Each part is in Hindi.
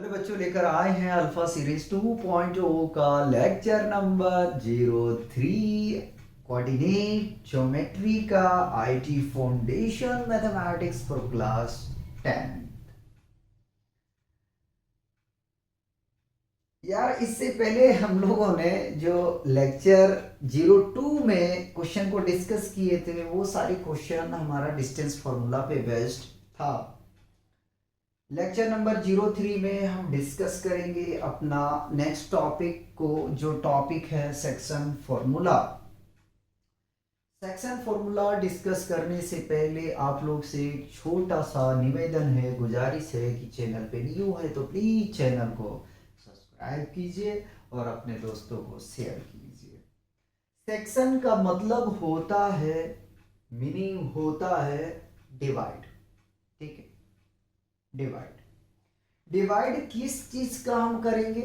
हेलो बच्चों, लेकर आए हैं अल्फा सीरीज 2.0 का लेक्चर नंबर 03 कोऑर्डिनेट ज्योमेट्री का IT foundation mathematics for class 10। यार, इससे पहले हम लोगों ने जो लेक्चर 02 में क्वेश्चन को डिस्कस किए थे वो सारे क्वेश्चन हमारा डिस्टेंस फार्मूला पे बेस्ड था। लेक्चर नंबर 03 में हम डिस्कस करेंगे अपना नेक्स्ट टॉपिक को, जो टॉपिक है section formula. Section formula discuss करने से पहले आप लोग से एक छोटा सा निवेदन है, गुजारिश है कि चैनल पे न्यू है तो प्लीज चैनल को सब्सक्राइब कीजिए और अपने दोस्तों को शेयर कीजिए। सेक्शन का मतलब होता है, मीनिंग होता है डिवाइड। ठीक है, डिवाइड। डिवाइड किस चीज का हम करेंगे?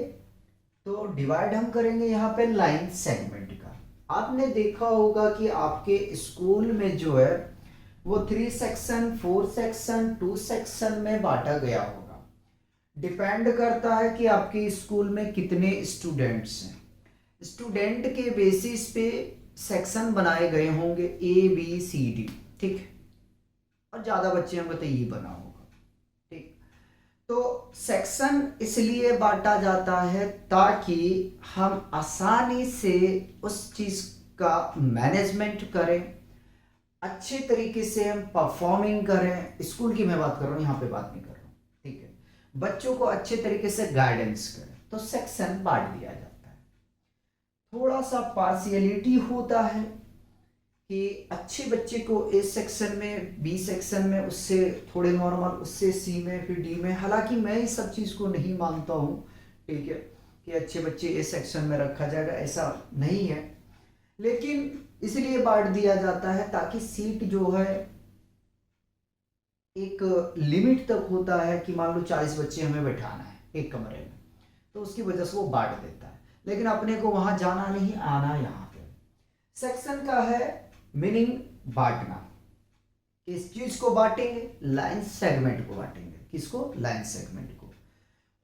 तो डिवाइड हम करेंगे यहाँ पे लाइन सेगमेंट का। आपने देखा होगा कि आपके स्कूल में जो है वो 3 सेक्शन, 4 सेक्शन, 2 सेक्शन में बांटा गया होगा। डिपेंड करता है कि आपके स्कूल में कितने स्टूडेंट्स हैं। स्टूडेंट के बेसिस पे सेक्शन बनाए गए होंगे, ए बी सी डी। ठीक है, और ज्यादा बच्चे होंगे तो ये बना होगा। ठीक, तो सेक्शन इसलिए बांटा जाता है ताकि हम आसानी से उस चीज का मैनेजमेंट करें, अच्छे तरीके से हम परफॉर्मिंग करें। स्कूल की मैं बात कर रहा हूं, यहां पे बात नहीं कर रहा हूं। ठीक है, बच्चों को अच्छे तरीके से गाइडेंस करें, तो सेक्शन बांट दिया जाता है। थोड़ा सा पार्शियलिटी होता है कि अच्छे बच्चे को ए सेक्शन में, बी सेक्शन में, उससे थोड़े नॉर्मल, उससे सी में, फिर डी में। हालांकि मैं इस सब चीज़ को नहीं मानता हूँ, ठीक है, कि अच्छे बच्चे ए सेक्शन में रखा जाएगा, ऐसा नहीं है। लेकिन इसलिए बांट दिया जाता है ताकि सीट जो है एक लिमिट तक होता है कि मान लो 40 बच्चे हमें बैठाना है एक कमरे में, तो उसकी वजह से वो बांट देता है। लेकिन अपने को वहां जाना नहीं, आना यहाँ पे। सेक्शन का है मीनिंग बांटना। किस चीज को बांटेंगे? लाइन सेगमेंट को बांटेंगे। किसको? लाइन सेगमेंट को।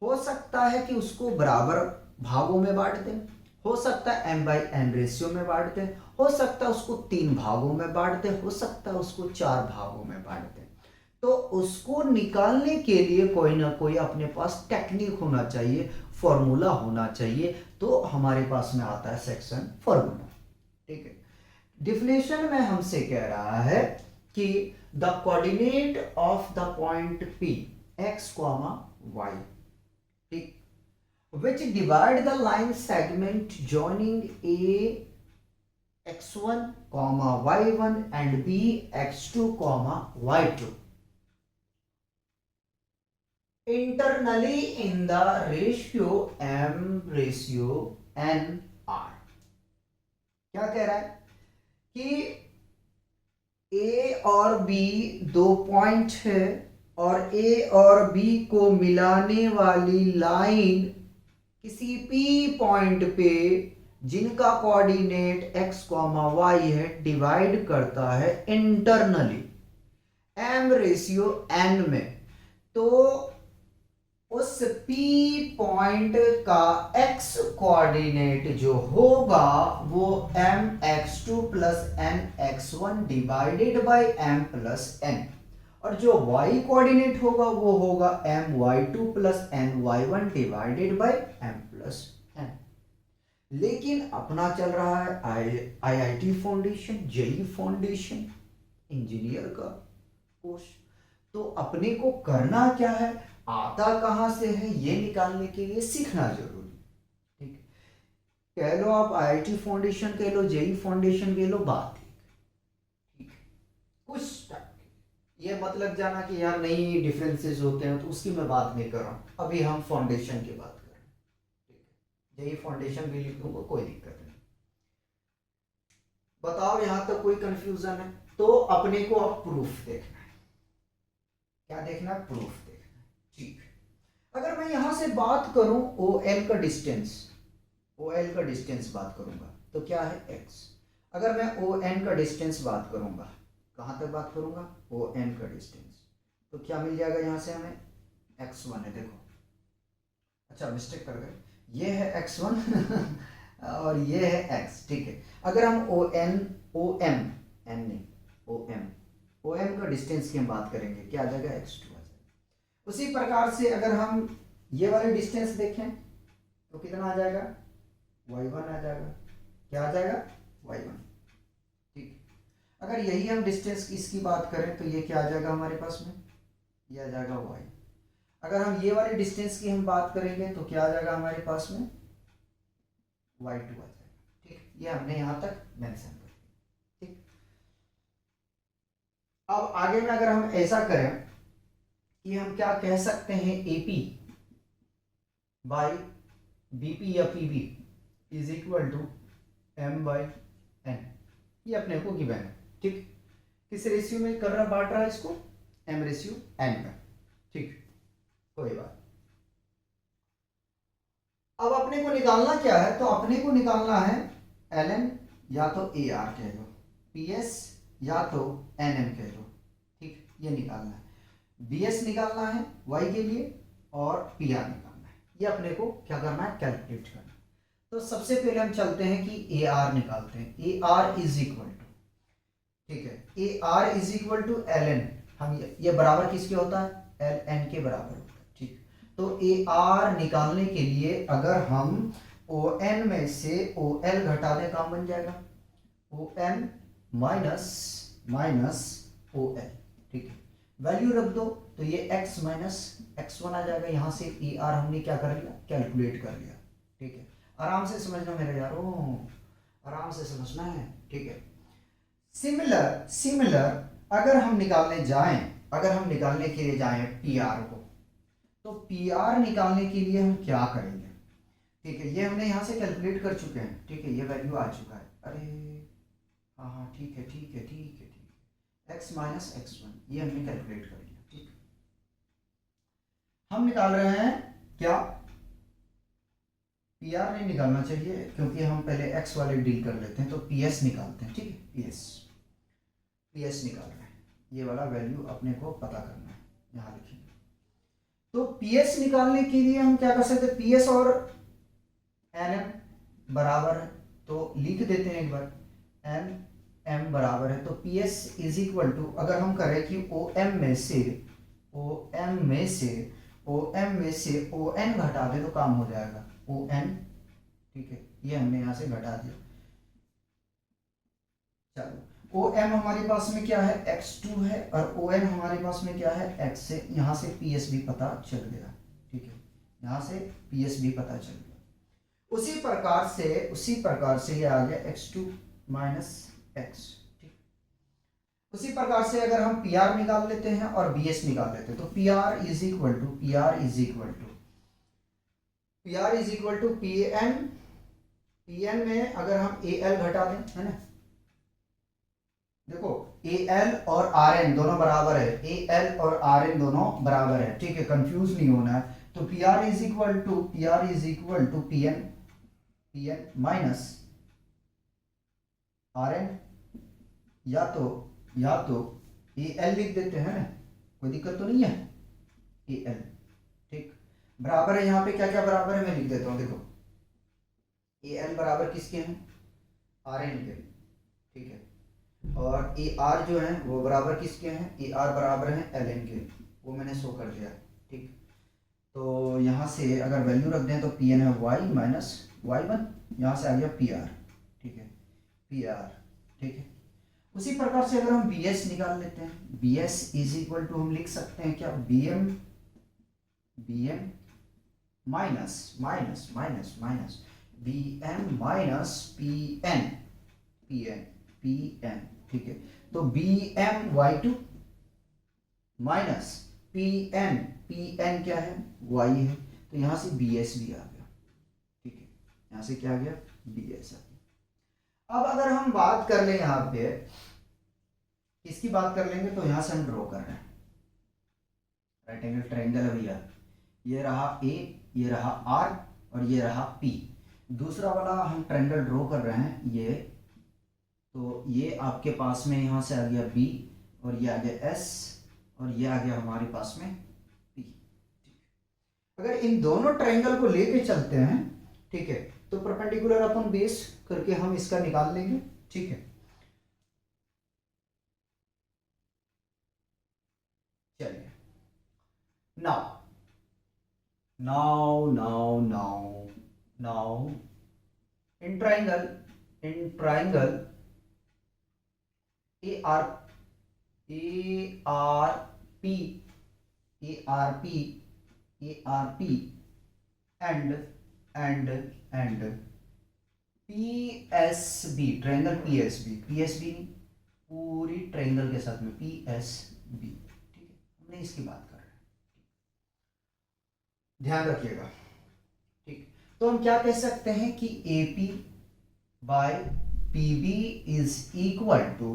हो सकता है कि उसको बराबर भागों में बांट दें, हो सकता है m/n रेशियो में बांट दें, हो सकता है उसको 3 भागों में बांट दें, हो सकता है उसको 4 भागों में बांट दें। तो उसको निकालने के लिए कोई ना कोई अपने पास टेक्निक होना चाहिए, फॉर्मूला होना चाहिए। तो हमारे पास में आता है सेक्शन फॉर्मूला। ठीक है, डिफिनेशन में हमसे कह रहा है कि the coordinate of the point P x, y, ठीक, which divide the line segment joining a x1, y1 and b x2, y2 internally in the ratio m/n/r। क्या कह रहा है कि ए और बी दो पॉइंट है, और ए और बी को मिलाने वाली लाइन किसी पी पॉइंट पे, जिनका कोऑर्डिनेट x, y है, डिवाइड करता है इंटरनली m/n में। तो उस P पॉइंट का x कोऑर्डिनेट जो होगा वो mx2 plus nx1 divided by m plus n, और जो y कोऑर्डिनेट होगा वो होगा my2 plus ny1 divided by m plus n। लेकिन अपना चल रहा है IIT foundation, JEE foundation, engineer का कोर्स। तो अपने को करना क्या है, आता कहां से है ये निकालने के लिए सीखना जरूरी। ठीक है, कह लो आप IIT फाउंडेशन कह लो, जेई फाउंडेशन कह लो, बात ठीक है। कुछ ये मत लग जाना कि यार नहीं डिफरेंसेस होते हैं, तो उसकी मैं बात नहीं कर रहा हूं। अभी हम फाउंडेशन की बात कर रहे हैं। ठीक है, जेई फाउंडेशन भी लिख दूंगा, कोई दिक्कत नहीं। बताओ यहां तक कोई कंफ्यूजन है? तो अपने को अब प्रूफ देखना है। क्या देखना? प्रूफ देखना है। ठीक, अगर मैं यहां से बात करूं ओ एल का डिस्टेंस, ओ एल का डिस्टेंस बात करूंगा तो क्या है x। अगर मैं ओ एन का डिस्टेंस बात करूंगा, कहां तक बात करूंगा? ओ एन का डिस्टेंस, तो क्या मिल जाएगा यहां से हमें? x1 है, देखो अच्छा मिस्टेक कर गए, ये है x1 और ये है x, ठीक है। अगर हम एन नहीं, ओ एम का डिस्टेंस की हम बात करेंगे, क्या आ जाएगा, x2 आ जाएगा। उसी प्रकार से अगर हम ये वाले डिस्टेंस देखें तो कितना आ जाएगा, y1 आ जाएगा, क्या आ जाएगा, y1, ठीक। अगर यही हम डिस्टेंस इसकी बात करें तो ये क्या आ जाएगा हमारे पास में, ये आ जाएगा y। अगर हम ये वाले डिस्टेंस की हम बात करेंगे तो क्या आ जाएगा हमारे पास में, y2 आ जाएगा, ठीक। ये हमने यहां तक मेंशन कर दिया, ठीक। अब आगे में अगर हम ऐसा करें कि हम क्या कह सकते हैं, AP बाई BP या PB is equal to m/n, ये अपने को गिवन है, ठीक। किस रेशियो में कर रहा, बांट रहा है इसको, m/n में, ठीक, कोई बात। अब अपने को निकालना क्या है, तो अपने को निकालना है ln या तो AR कह लो, PS या तो NM कह लो, ठीक, ये निकालना है। BS निकालना है y के लिए और PR निकालना है, ये अपने को क्या करना है, कैलकुलेट करना है। तो सबसे पहले हम चलते हैं कि AR निकालते हैं, AR इज इक्वल टू, ठीक है, AR is equal to ln, हम ये बराबर किसके होता है, ln के बराबर होता है, ठीक। तो AR निकालने के लिए अगर हम ON में से OL घटा दें, काम बन जाएगा, ON माइनस माइनस OL, ठीक है। वैल्यू रख दो तो ये x माइनस x1 आ जाएगा, यहां से AR हमने क्या कर लिया, कैलकुलेट कर लिया, ठीक है। आराम से समझना मेरे यारों, आराम से समझना है, ठीक है। सिमिलर अगर हम निकालने जाएं, अगर हम निकालने के लिए जाएं PR को, तो PR निकालने के लिए हम क्या करेंगे, ठीक है। ये हमने यहां से कैलकुलेट कर चुके हैं, ठीक है, ये वैल्यू आ चुका है, अरे हाँ हाँ ठीक है ठीक है ठीक है ठीक है, x माइनस x1 ये हमने कैलकुलेट कर लिया, ठीक। हम निकाल रहे हैं क्या, PR नहीं निकालना चाहिए क्योंकि हम पहले x वाले डील कर लेते हैं, तो PS निकालते हैं, ठीक है, PS निकाल रहे हैं, ये वाला वैल्यू अपने को पता करना है, यहाँ लिखेंगे। तो PS निकालने के लिए हम क्या कर सकते हैं, PS और NM बराबर है, तो लिख देते हैं एक बार, NM बराबर है, तो PS इज इक्वल टू, अगर हम करें कि OM में से ON घटा दे तो काम हो जाएगा, ON, ठीक है, ये हमने यहां से घटा दिया। चलो OM हमारे पास में क्या है, x2 है, और ON हमारे पास में क्या है, x से, यहां से PS भी पता चल गया, ठीक है, यहां से PS भी पता चल गया। उसी प्रकार से ये आ गया x2 माइनस x, ठीक। उसी प्रकार से अगर हम PR निकाल लेते हैं और BS निकाल लेते हैं, तो PR is equal to PN में अगर हम AL घटा दें, है ना, देखो AL और RN दोनों बराबर है, AL और RN दोनों बराबर है, ठीक है, कंफ्यूज नहीं होना है। तो PR is equal to PN minus RN, या तो AL लिख देते हैं ना, कोई दिक्कत तो नहीं है, AL, ठीक, बराबर है, यहाँ पे क्या क्या बराबर है मैं लिख देता हूँ, देखो AL बराबर किसके हैं, RN के, ठीक है, और AR जो है वो बराबर किसके हैं, AR बराबर है LN के, वो मैंने शो कर दिया, ठीक। तो यहाँ से अगर वैल्यू रख दें तो PN है y माइनस y1, यहाँ से आ गया PR, ठीक है, PR, ठीक है। उसी प्रकार से अगर हम BS निकाल लेते हैं, BS इज इक्वल टू हम लिख सकते हैं क्या, BM minus minus minus minus BM minus PN, ठीक है। तो BM y2 माइनस PN क्या है, y है, तो यहां से BS भी आ गया, ठीक है, यहां से क्या आ गया, BS आ गया। अब अगर हम बात कर ले यहां पे किसकी बात कर लेंगे, तो यहां से हम ड्रॉ कर रहे हैं राइट एंगल ट्रायंगल है भैया, ये रहा A, ये रहा R और ये रहा P, दूसरा वाला हम ट्रायंगल ड्रॉ कर रहे हैं ये, तो ये आपके पास में यहाँ से आ गया B और ये आ गया S और ये आ गया हमारे पास में P, अगर इन दोनों ट्रायंगल को लेके चलते हैं, ठीक है, तो परपेंडिकुलर अपन बेस करके हम इसका निकाल लेंगे, ठीक है। चलिए, now now now now now in triangle A R P A R P and P S B, triangle P S B पूरी ट्रायंगल के साथ में पी एस बी, ठीक है, हमने इसकी बात कर रहे हैं, ध्यान रखिएगा, ठीक। तो हम क्या कह सकते हैं कि A P by P B is equal to,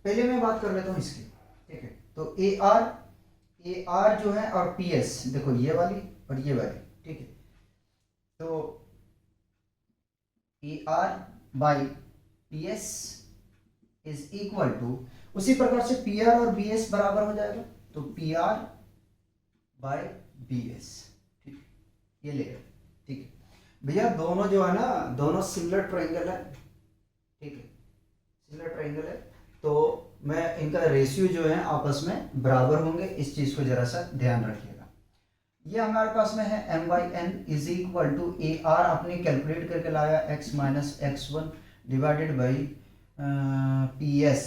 पहले मैं बात कर लेता हूं इसकी, ठीक है। तो ए आर जो है और पी एस, देखो ये वाली और ये वाली, ठीक है। तो A R by P S is equal to, उसी प्रकार से पी आर और बी एस बराबर हो जाएगा, तो P R by B S, ठीक, ये ले, ठीक है भैया। दोनों जो है ना, दोनों सिमिलर ट्रायंगल है, ठीक है, सिमिलर ट्रायंगल है, तो मैं इनका रेशियो जो है आपस में बराबर होंगे, इस चीज को जरा सा ध्यान रखिएगा। ये हमारे पास में है M by N is equal to A R, आपने कैलकुलेट करके लाया x minus x one divided by P S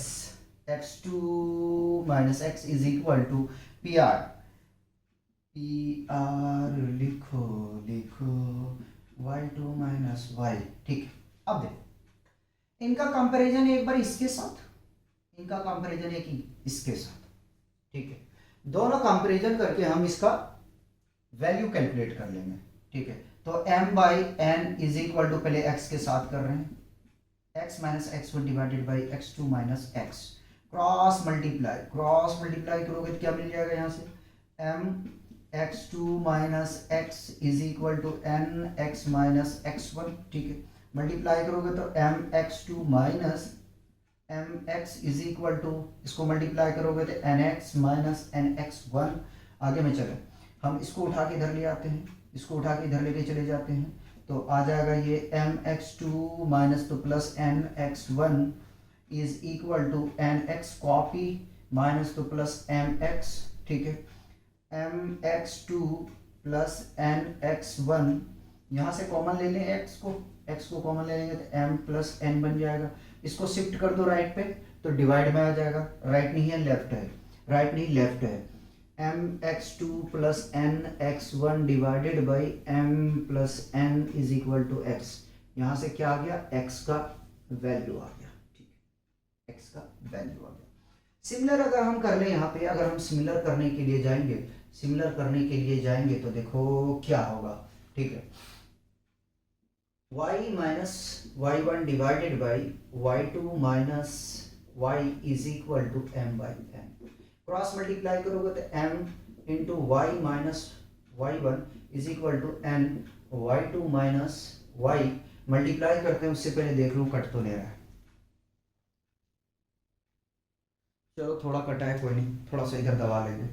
x two minus x is equal to P R लिखो वाई टू माइनस वाई, ठीक है। अब देखो इनका कंपैरिजन एक बार इसके साथ, इनका कंपैरिजन एक इसके साथ, ठीक है। दोनों कंपैरिजन करके हम इसका वैल्यू कैलकुलेट कर लेंगे, ठीक है। तो m by N is equal to, पहले x के साथ कर रहे हैं, x minus x one divided by x two minus x, cross multiply करोगे तो क्या मिल जाएगा यहाँ से, m x two minus x is equal to N x minus x one, ठीक है। मल्टीप्लाई करोगे तो m x two minus M x is equal to, इसको मल्टीप्लाई करोगे तो N x minus N x one. आगे में चले, हम इसको उठा के इधर ले आते हैं, इसको उठा के इधर लेके चले जाते हैं, तो आ जाएगा ये एम एक्स टू माइनस तो plus N x one is equal to N x copy minus तो प्लस एम एक्स, ठीक है। M x two plus N x one, यहाँ से कॉमन ले लें एक्स को कॉमन ले लेंगे तो एम प्लस एन बन जाएगा। इसको शिफ्ट कर दो राइट पे तो डिवाइड में आ जाएगा, राइट नहीं है लेफ्ट है, राइट नहीं लेफ्ट है, M x two plus N x one divided by M plus N is equal to x. यहाँ से क्या आ गया, एक्स का वैल्यू आ गया, ठीक है, एक्स का वैल्यू आ गया। सिमिलर अगर हम कर लें यहाँ पे, अगर हम सिमिलर करने के लिए जाएंगे, तो देखो क्या होगा, ठीक है। y minus y one divided by y two minus y is equal to M by N, cross multiply करोगे तो m into y minus y one is equal to N y two minus y, multiply करते हैं, उससे पहले देख लूँ कट तो नहीं रहा है, चलो थोड़ा कटा है कोई नहीं, थोड़ा सा इधर दबा लेंगे,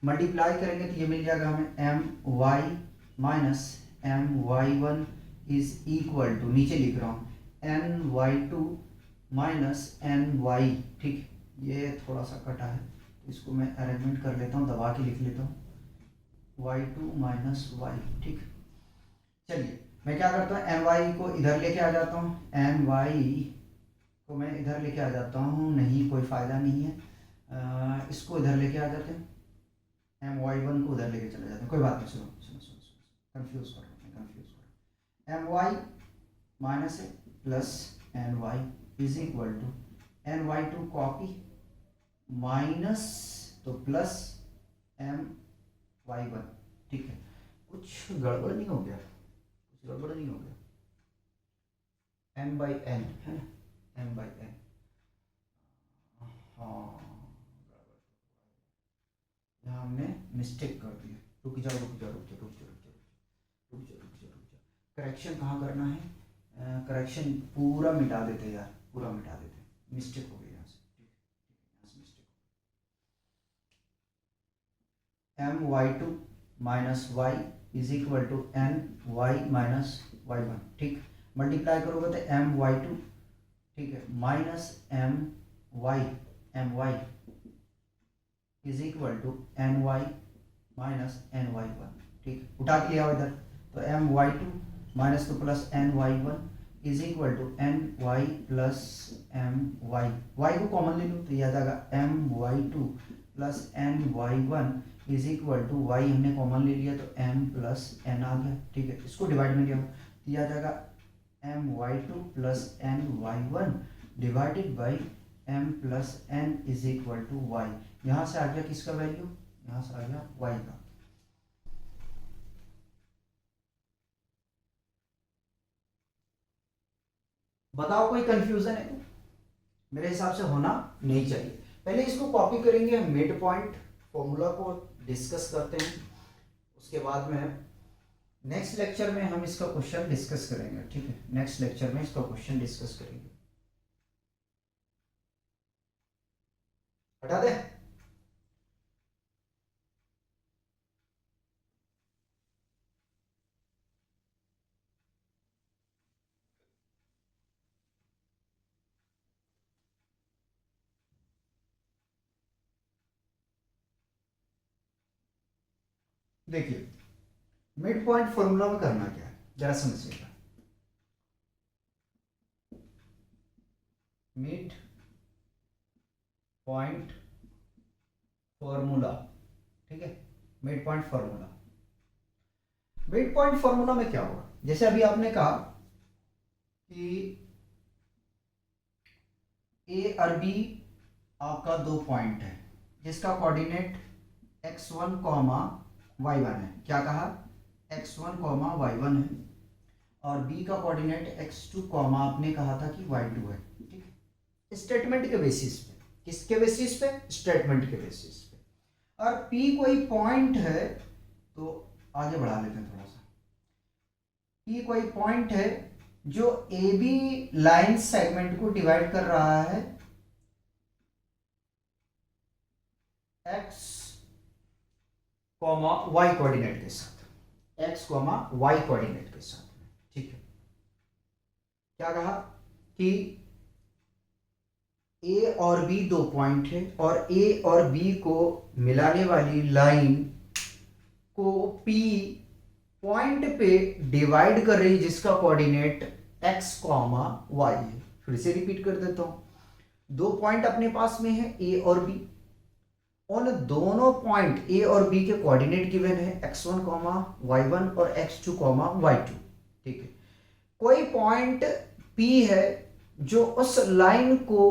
मल्टीप्लाई करेंगे तो ये मिल जाएगा हमें M y minus M y one is equal to, नीचे लिख रहा हूँ, N y two minus N y, ठीक, ये थोड़ा सा कटा है तो इसको मैं अरेंजमेंट कर लेता हूँ, दबा के लिख लेता हूँ, वाई टू माइनस वाई, ठीक। चलिए मैं क्या करता हूँ, एन वाई को इधर लेके आ जाता हूँ, एन वाई को मैं इधर लेके आ जाता हूँ, नहीं कोई फ़ायदा नहीं है, इसको इधर लेके आ जाते हैं, एम वाई वन को उधर लेके चले जाते हैं, कोई बात नहीं, सुनो सुनो सुनो सुनो, कंफ्यूज करो, एम वाई माइनस है plus N y is equal to N y two copy minus तो प्लस एम वाई वन, ठीक है। कुछ गड़बड़ नहीं हो गया, एम बाई एन है ना, एम बाई एन, हाँ यहाँ हमने मिस्टेक कर दिया, रुक जाओ, करेक्शन कहाँ करना है, करेक्शन पूरा मिटा देते यार, पूरा मिटा देते, मिस्टेक हो गई यहाँ से, ठीक है, यहाँ से mistake. M y two minus y is equal to N y minus y one. ठीक, मल्टीप्लाई करोगे तो एम वाई टू, ठीक है, minus M y is equal to N y minus N y one. ठीक, उठा के लिया इधर, तो M y two minus two plus N y one is equal to N y plus M y, y को कॉमन ले लो तो यह आ जाएगा M y two plus N y one is equal to y हमने कॉमन ले लिया तो एम प्लस एन आ गया। ठीक है, इसको डिवाइड में लिया तो यह आ जाएगा M y two plus N y one divided by M plus N is equal to y. यहाँ से आ गया किसका वैल्यू, यहाँ से आ गया वाई का। बताओ कोई कंफ्यूजन है? मेरे हिसाब से होना नहीं चाहिए। पहले इसको कॉपी करेंगे, मिड पॉइंट फॉर्मूला को डिस्कस करते हैं, उसके बाद में नेक्स्ट लेक्चर में हम इसका क्वेश्चन डिस्कस करेंगे। ठीक है, नेक्स्ट लेक्चर में इसका क्वेश्चन डिस्कस करेंगे। हटा दे। देखिए मिड पॉइंट फॉर्मूला में करना क्या है जरा समझिएगा। मिड पॉइंट फॉर्मूला, ठीक है, mid point formula. Mid point formula में क्या होगा, जैसे अभी आपने कहा कि ए और बी आपका दो पॉइंट है जिसका कोऑर्डिनेट x1 कॉमा y1 है। क्या कहा, x1 कॉमा y1 है, और b का कोऑर्डिनेट x2 कॉमा आपने कहा था कि y2 है। ठीक है, स्टेटमेंट के बेसिस पे, किसके बेसिस पे, स्टेटमेंट के बेसिस पे। और p कोई पॉइंट है, तो आगे बढ़ा लेते हैं थोड़ा सा। p कोई पॉइंट है जो ए बी लाइन सेगमेंट को डिवाइड कर रहा है x कॉमा y कोऑर्डिनेट के साथ, x कॉमा y कोऑर्डिनेट के साथ। ठीक है, क्या कहा कि a और b दो पॉइंट है और a और b को मिलाने वाली लाइन को p पॉइंट पे डिवाइड कर रही जिसका कोऑर्डिनेट x कॉमा y है। फिर से रिपीट कर देता हूं, दो पॉइंट अपने पास में है a और b, उन दोनों पॉइंट a और b के कोऑर्डिनेट गिवन है x1 कॉमा y1 और x2 कॉमा y2। ठीक है, कोई पॉइंट p है जो उस लाइन को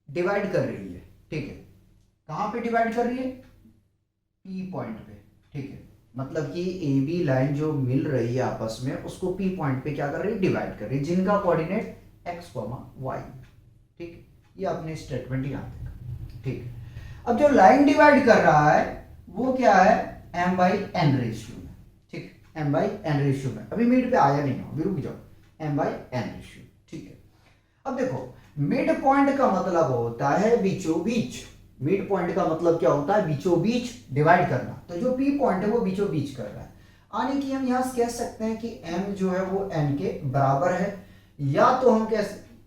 डिवाइड कर रही है। ठीक है, कहां पे डिवाइड कर रही है, p पॉइंट पे। ठीक है, मतलब कि ए बी लाइन जो मिल रही है आपस में उसको p पॉइंट पे क्या कर रही है, डिवाइड कर रही है, जिनका कोऑर्डिनेट x कॉमा y। ठीक है, ये अपने स्टेटमेंट याद रखना। ठीक है, अब जो लाइन डिवाइड कर रहा है वो क्या है, m बाई एन रेशियो में। ठीक, m बाई एन रेशियो में, अभी मिड पे आया नहीं हो, अभी रुक जाओ, m बाई एन रेशियो। ठीक है, अब देखो मिड पॉइंट का मतलब होता है बीचों बीच। मिड पॉइंट का मतलब क्या होता है, बीचों बीच डिवाइड करना। तो जो p पॉइंट है वो बीचों बीच कर रहा है, यानी कि हम यहां कह सकते हैं कि m जो है वो n के बराबर है, या तो हम कह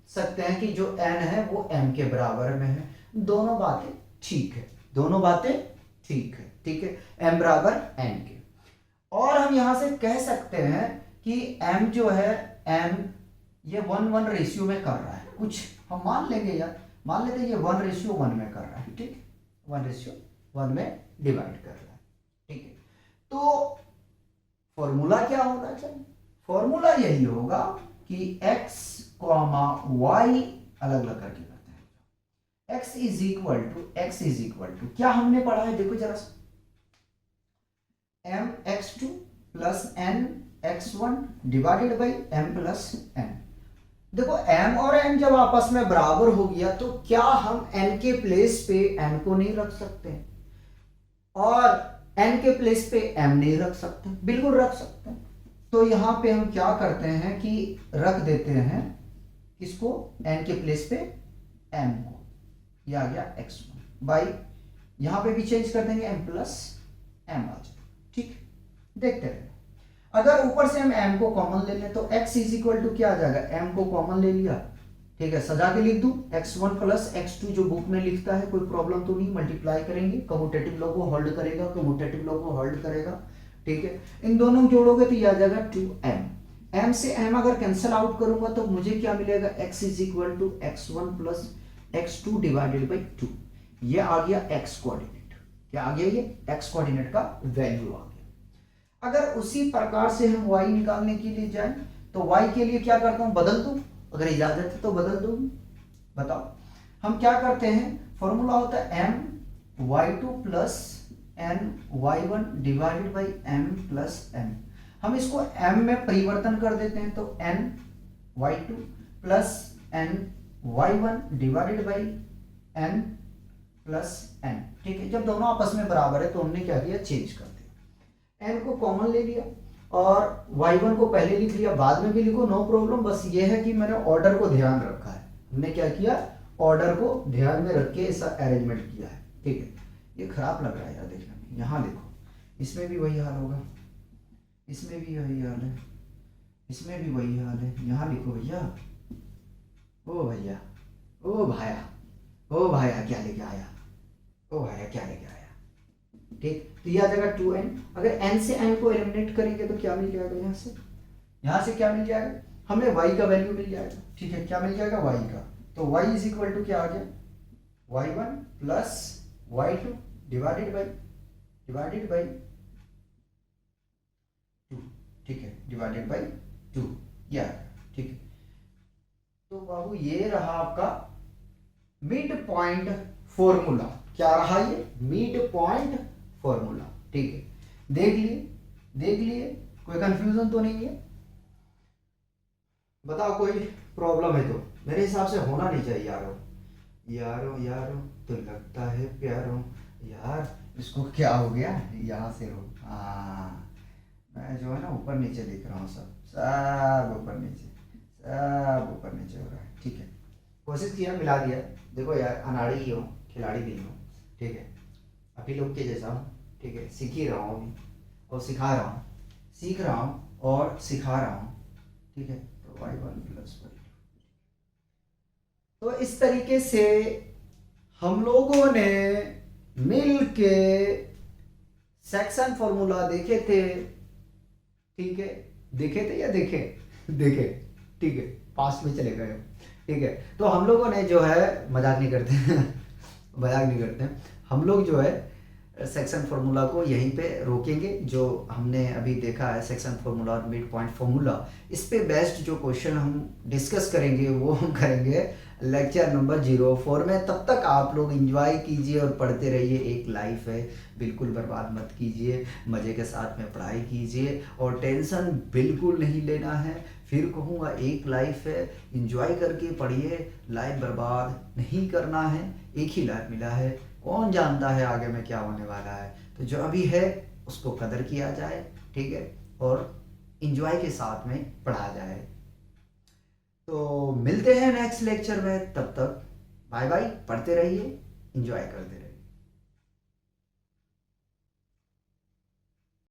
सकते हैं कि जो n है वो m के बराबर में है। दोनों बातें ठीक है, दोनों बातें ठीक है। ठीक है, m बराबर n के। और हम यहां से कह सकते हैं कि m जो है n ये 1:1 रेशियो में कर रहा है, कुछ हम मान लेंगे यार, मान लेते हैं ये 1:1 में कर रहा है। ठीक, 1:1 में डिवाइड कर रहा है। ठीक है, तो फॉर्मूला क्या होना चाहिए, फॉर्मूला यही होगा कि x कॉमा y अलग अलग करके करते हैं। x इज इक्वल टू क्या हमने पढ़ा है, देखो जरा सा, mx2 plus nx1 divided by m plus n। देखो m और n जब आपस में बराबर हो गया तो क्या हम n के प्लेस पे n को नहीं रख सकते, और n के प्लेस पे m नहीं रख सकते, बिल्कुल रख सकते हैं। तो यहां पे हम क्या करते हैं कि रख देते हैं इसको n के प्लेस पे m को, यह आ गया x1 बाई, यहां पे भी चेंज कर देंगे m प्लस m आ जाए। ठीक, देखते रहे। अगर ऊपर से हम m को कॉमन ले लें तो x इज इक्वल टू क्या आ जाएगा, m को कॉमन ले लिया, ठीक है, सजा के लिख दूं x1 प्लस x2 जो बुक में लिखता है, कोई प्रॉब्लम तो नहीं, मल्टीप्लाई करेंगे, कम्यूटेटिव लॉ को होल्ड करेगा, कम्यूटेटिव लॉ को होल्ड करेगा, ठीक है, इन दोनों जोड़ोगे तो ये आ जाएगा 2m, m से m अगर कैंसिल आउट करूंगा तो मुझे क्या मिलेगा, x is equal to x1 plus x2 divided by 2, ये आ गया x कोऑर्डिनेट, क्या आ गया, ये x कोऑर्डिनेट का वैल्यू आ गया। अगर उसी प्रकार से हम y निकालने के लिए जाएं तो y के लिए क्या करता हूं, बदल दूं, अगर इजाजत है तो बदल दूं, बताओ। हम क्या करते हैं, फॉर्मूला होता है m y2 plus n y1 divided by m plus n, हम इसको m में परिवर्तन कर देते हैं तो n y2 plus n y1 divided by n plus n, ठीक है। जब दोनों आपस में बराबर है तो हमने क्या किया, चेंज कर दिया, n को कॉमन ले लिया और y1 को पहले लिख लिया, बाद में भी लिखो, नो प्रॉब्लम, बस ये है कि मैंने ऑर्डर को ध्यान रखा है, हमने क्या किया, ऑर्डर को ध्यान में रख के ऐसा अरेंजमेंट किया है, ठीक है। ये खराब लग रहा है यार देखने में, यहाँ देखो, इसमें भी वही हाल होगा, इसमें भी वही हाल है, इसमें भी वही हाल है, यहाँ लिखो भैया, ओ भैया, ओ भाया, ओ भाया क्या लेके आया, ओ भाया क्या लेके आया, ठीक। तो ये आ जाएगा 2n, अगर n से n को एलिमिनेट करेंगे तो क्या मिल जाएगा, यहाँ से क्या मिल जाएगा, हमें y का वैल्यू मिल जाएगा, ठीक है, क्या मिल जाएगा, y का, तो y इज इक्वल टू क्या आ गया, y1 plus y2 divided by 2, ठीक है, डिवाइडेड बाई 2, या ठीक है। तो बाबू ये रहा आपका मिड पॉइंट फॉर्मूला, क्या रहा ये, मिड पॉइंट फॉर्मूला, ठीक है, देख लिए, कोई कंफ्यूजन तो नहीं है, बताओ कोई प्रॉब्लम है तो, मेरे हिसाब से होना नहीं चाहिए यारो तो लगता है प्यारो, यार इसको क्या हो गया, यहाँ से रो, मैं जो है ना ऊपर नीचे दिख रहा हूँ, सब ऊपर नीचे हो रहा है, ठीक है, कोशिश किया, मिला दिया, देखो यार अनाड़ी ही हो, खिलाड़ी नहीं हो, ठीक है, अभी लोग के जैसा हूँ, ठीक है, सीख ही रहा हूँ अभी और सिखा रहा हूँ, सीख रहा हूँ और सिखा रहा हूँ, ठीक है। तो y1 प्लस y2, तो इस तरीके से हम लोगों ने मिल के सेक्शन फॉर्मूला देखे थे, ठीक है, देखे, ठीक है, पास्ट में चले गए, ठीक है। तो हम लोगों ने जो है मजाक नहीं करते हम लोग जो है सेक्शन फार्मूला को यहीं पे रोकेंगे, जो हमने अभी देखा है सेक्शन फार्मूला और मिड पॉइंट फार्मूला, इस पे बेस्ट जो क्वेश्चन हम डिस्कस करेंगे वो हम करेंगे लेक्चर नंबर 04 में। तब तक आप लोग एंजॉय कीजिए और पढ़ते रहिए, एक लाइफ है, बिल्कुल बर्बाद मत कीजिए, मज़े के साथ में पढ़ाई कीजिए और टेंशन बिल्कुल नहीं लेना है। फिर कहूँगा एक लाइफ है, एंजॉय करके पढ़िए, लाइफ बर्बाद नहीं करना है, एक ही लाइफ मिला है, कौन जानता है आगे में क्या होने वाला है। तो जो अभी है उसको कदर किया जाए, ठीक है, और एंजॉय के साथ में पढ़ा जाए। तो मिलते हैं नेक्स्ट लेक्चर में, तब तक बाय बाय, पढ़ते रहिए, एंजॉय करते रहिए।